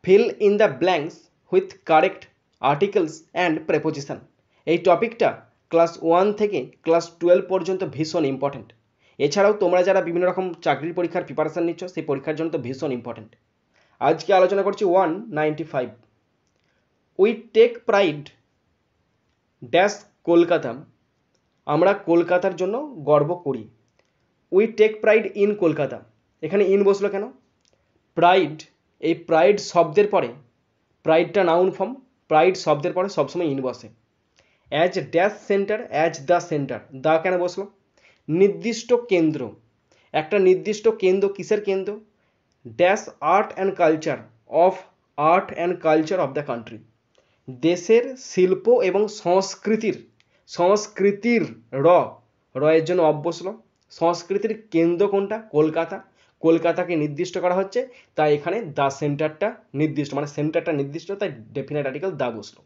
Fill in the blanks with correct articles and preposition. এই টপিকটা class 1 থেকে class 12 পর্যন্ত ভীষণ ইম্পর্টেন্ট। এছাড়াও তোমরা যারা বিভিন্ন রকম চাকরির পরীক্ষার প্রিপারেশান নিচ্ছ সেই পরীক্ষার জন্য তো ভীষণ ইম্পর্টেন্ট। আজকে আলোচনা করছি 195। We take pride dash Kolkata. আমরা কলকাতার জন্য গর্ব করি। We take pride in Kolkata. এখানে ইন বসলো কেন? প্রাইড, এই প্রাইড শব্দের পরে, প্রাইডটা নাউন ফর্ম, প্রাইড শব্দের পরে সবসময় ইন বসে। As dash centre, as the centre, দা কেন বসলো? নির্দিষ্ট কেন্দ্র, একটা নির্দিষ্ট কেন্দ্র, কিসের কেন্দ্র? Dash art and culture of, art and culture of the country, দেশের শিল্প এবং সংস্কৃতির, সংস্কৃতির এর জন্য অফ বসলো। সংস্কৃতির কেন্দ্র কোনটা? কলকাতা। কলকাতাকে নির্দিষ্ট করা হচ্ছে, তাই এখানে দ্য সেন্টারটা নির্দিষ্ট, মানে সেন্টারটা নির্দিষ্ট, তাই ডেফিনেট আর্টিকেল দা বসলো।